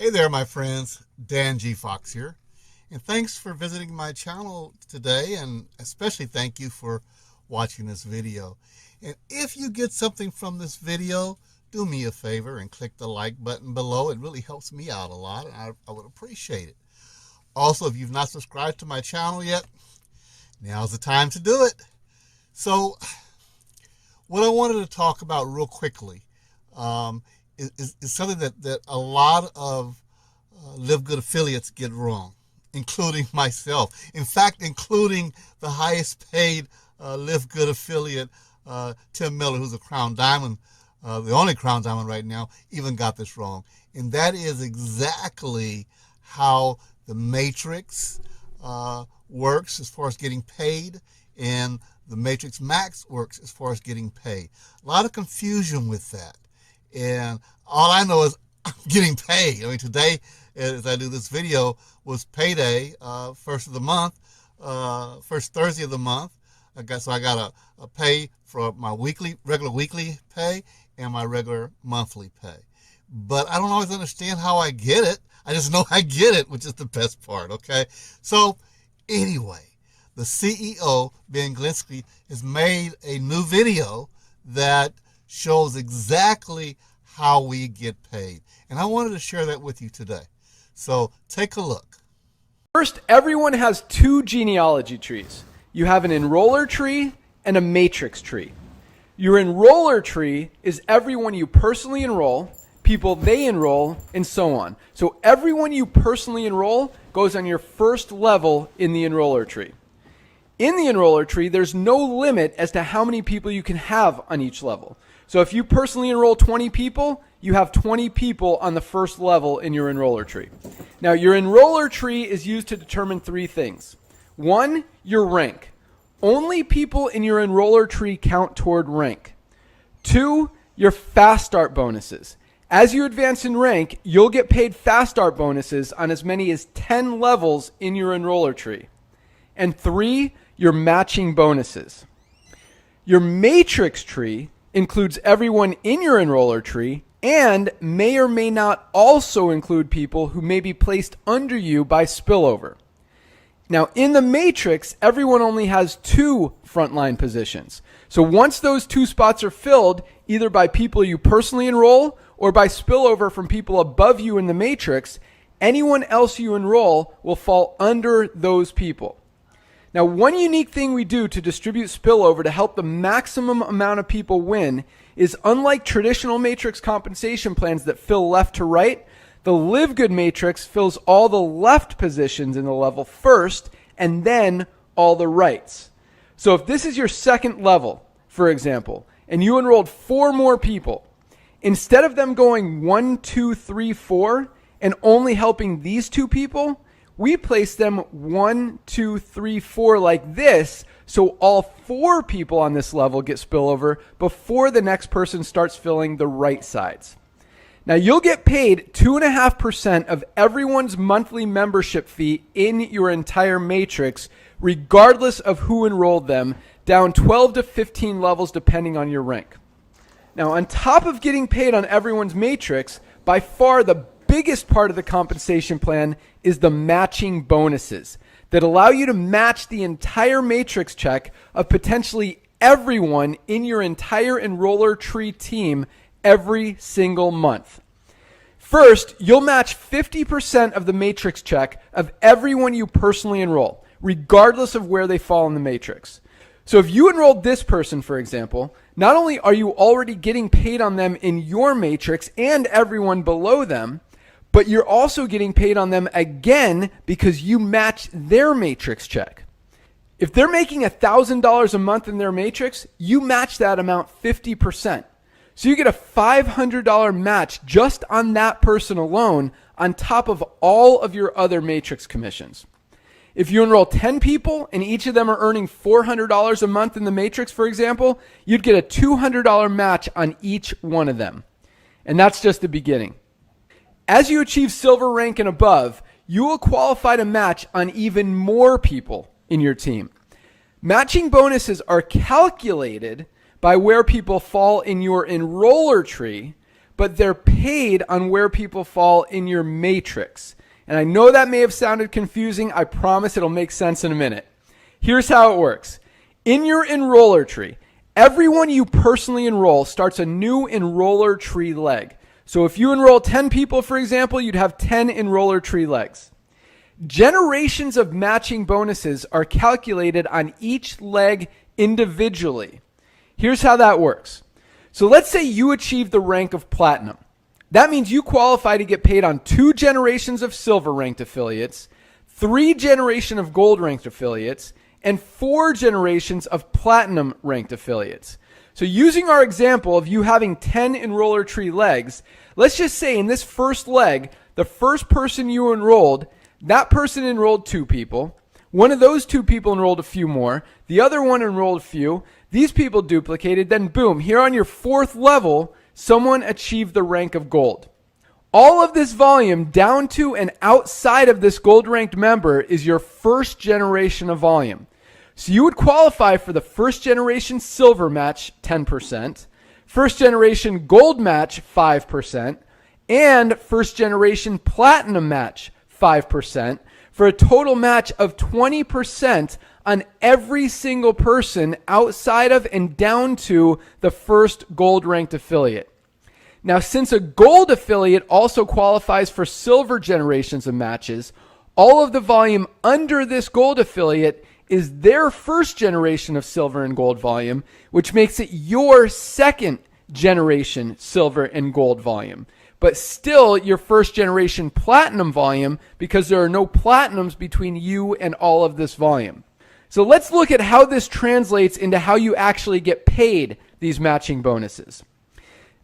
Hey there, my friends. Dan G. Fox here. And thanks for visiting my channel today, and especially thank you for watching this video. And if you get something from this video, do me a favor and click the like button below. It really helps me out a lot, and I would appreciate it. Also, if you've not subscribed to my channel yet, now's the time to do it. So, what I wanted to talk about real quickly is something that a lot of LiveGood affiliates get wrong, including myself. In fact, including the highest paid LiveGood affiliate, Tim Miller, who's a Crown Diamond, the only Crown Diamond right now, even got this wrong. And that is exactly how the matrix works as far as getting paid, and the matrix max works as far as getting paid. A lot of confusion with that. And all I know is I'm getting paid. I mean, today, as I do this video, was payday, first of the month, first Thursday of the month. I got a pay for my regular weekly pay and my regular monthly pay. But I don't always understand how I get it. I just know I get it, which is the best part, okay? So, anyway, the CEO, Ben Glinsky, has made a new video that shows exactly how we get paid. And I wanted to share that with you today. So take a look. First, everyone has two genealogy trees. You have an enroller tree and a matrix tree. Your enroller tree is everyone you personally enroll, people they enroll, and so on. So everyone you personally enroll goes on your first level in the enroller tree. In the enroller tree, there's no limit as to how many people you can have on each level. So if you personally enroll 20 people, you have 20 people on the first level in your enroller tree. Now, your enroller tree is used to determine three things. One, your rank. Only people in your enroller tree count toward rank. Two, your fast start bonuses. As you advance in rank, you'll get paid fast start bonuses on as many as 10 levels in your enroller tree. And three, your matching bonuses. Your matrix tree includes everyone in your enroller tree and may or may not also include people who may be placed under you by spillover. Now, in the matrix, everyone only has two frontline positions. So once those two spots are filled, either by people you personally enroll or by spillover from people above you in the matrix, anyone else you enroll will fall under those people. Now, one unique thing we do to distribute spillover to help the maximum amount of people win is, unlike traditional matrix compensation plans that fill left to right, the LiveGood matrix fills all the left positions in the level first and then all the rights. So if this is your second level, for example, and you enrolled 4 more people, instead of them going 1, 2, 3, 4 and only helping these 2 people, we place them 1, 2, 3, 4 like this, so all 4 people on this level get spillover before the next person starts filling the right sides. Now, you'll get paid 2.5% of everyone's monthly membership fee in your entire matrix, regardless of who enrolled them, down 12 to 15 levels depending on your rank. Now, on top of getting paid on everyone's matrix, by far the biggest part of the compensation plan is the matching bonuses that allow you to match the entire matrix check of potentially everyone in your entire enroller tree team every single month. First, you'll match 50% of the matrix check of everyone you personally enroll, regardless of where they fall in the matrix. So if you enrolled this person, for example, not only are you already getting paid on them in your matrix and everyone below them, but you're also getting paid on them again because you match their matrix check. If they're making $1,000 a month in their matrix, you match that amount 50%. So you get a $500 match just on that person alone on top of all of your other matrix commissions. If you enroll 10 people and each of them are earning $400 a month in the matrix, for example, you'd get a $200 match on each one of them. And that's just the beginning. As you achieve silver rank and above, you will qualify to match on even more people in your team. Matching bonuses are calculated by where people fall in your enroller tree, but they're paid on where people fall in your matrix. And I know that may have sounded confusing. I promise it'll make sense in a minute. Here's how it works. In your enroller tree, everyone you personally enroll starts a new enroller tree leg. So if you enroll 10 people, for example, you'd have 10 enroller tree legs. Generations of matching bonuses are calculated on each leg individually. Here's how that works. So let's say you achieve the rank of platinum. That means you qualify to get paid on 2 generations of silver ranked affiliates, 3 generations of gold ranked affiliates, and 4 generations of platinum ranked affiliates. So using our example of you having 10 enroller tree legs, let's just say in this first leg, the first person you enrolled, that person enrolled 2 people. One of those 2 people enrolled a few more. The other one enrolled a few. These people duplicated. Then boom, here on your 4th level, someone achieved the rank of gold. All of this volume down to and outside of this gold ranked member is your first generation of volume. So you would qualify for the first generation silver match 10%, first generation gold match 5%, and first generation platinum match 5%, for a total match of 20% on every single person outside of and down to the first gold ranked affiliate. Now, since a gold affiliate also qualifies for silver generations of matches, all of the volume under this gold affiliate is their first generation of silver and gold volume, which makes it your second generation silver and gold volume. But still your first generation platinum volume, because there are no platinums between you and all of this volume. So let's look at how this translates into how you actually get paid these matching bonuses.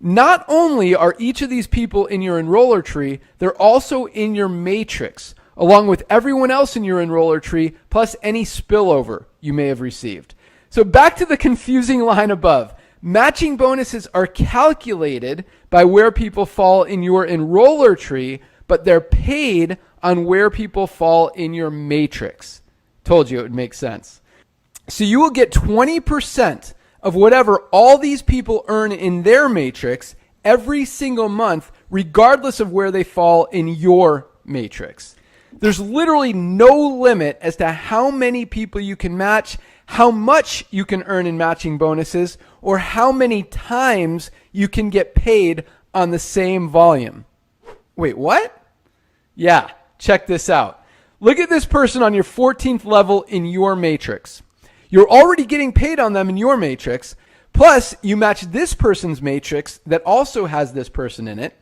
Not only are each of these people in your enroller tree, they're also in your matrix, along with everyone else in your enroller tree, plus any spillover you may have received. So back to the confusing line above. Matching bonuses are calculated by where people fall in your enroller tree, but they're paid on where people fall in your matrix. Told you it would make sense. So you will get 20% of whatever all these people earn in their matrix every single month, regardless of where they fall in your matrix. There's literally no limit as to how many people you can match, how much you can earn in matching bonuses, or how many times you can get paid on the same volume. Wait, what? Yeah, check this out. Look at this person on your 14th level in your matrix. You're already getting paid on them in your matrix, plus you match this person's matrix that also has this person in it,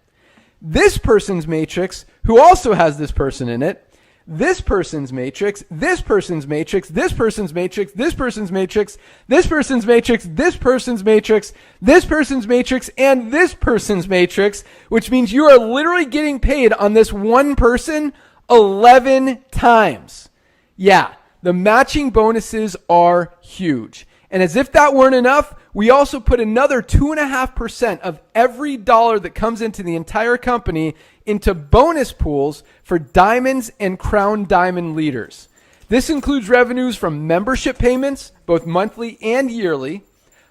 this person's matrix who also has this person in it, this person's matrix, this person's matrix, this person's matrix, this person's matrix, this person's matrix, this person's matrix, this person's matrix, and this person's matrix, which means you are literally getting paid on this one person 11 times. Yeah, the matching bonuses are huge. And as if that weren't enough, we also put another 2.5% of every dollar that comes into the entire company into bonus pools for diamonds and crown diamond leaders. This includes revenues from membership payments, both monthly and yearly,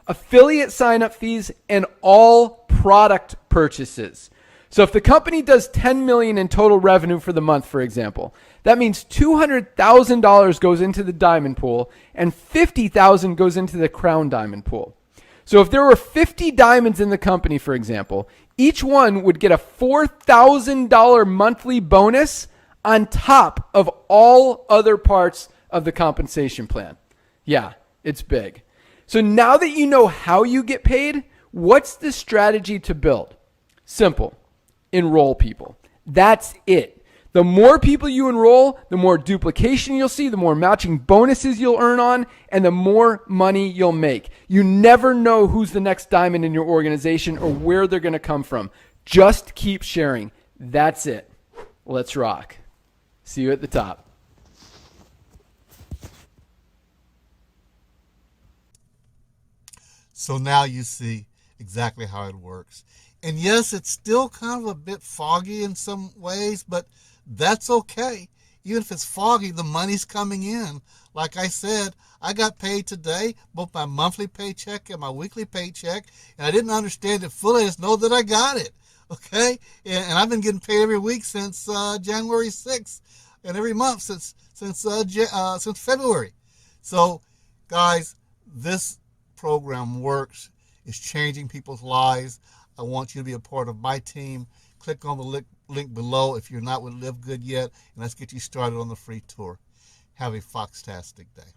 affiliate sign-up fees, and all product purchases. So if the company does $10 million in total revenue for the month, for example, that means $200,000 goes into the diamond pool and $50,000 goes into the crown diamond pool. So if there were 50 diamonds in the company, for example, each one would get a $4,000 monthly bonus on top of all other parts of the compensation plan. Yeah, it's big. So now that you know how you get paid, what's the strategy to build? Simple. Enroll people. That's it. The more people you enroll, the more duplication you'll see, the more matching bonuses you'll earn on, and the more money you'll make. You never know who's the next diamond in your organization or where they're going to come from. Just keep sharing. That's it. Let's rock. See you at the top. So now you see exactly how it works. And yes, it's still kind of a bit foggy in some ways, but that's okay. Even if it's foggy, the money's coming in. Like I said, I got paid today, both my monthly paycheck and my weekly paycheck, and I didn't understand it fully. I just know that I got it. Okay, and I've been getting paid every week since January 6th, and every month since February. So, guys, this program works. It's changing people's lives. I want you to be a part of my team. Click on the link below if you're not with LiveGood yet, and let's get you started on the free tour. Have a foxtastic day.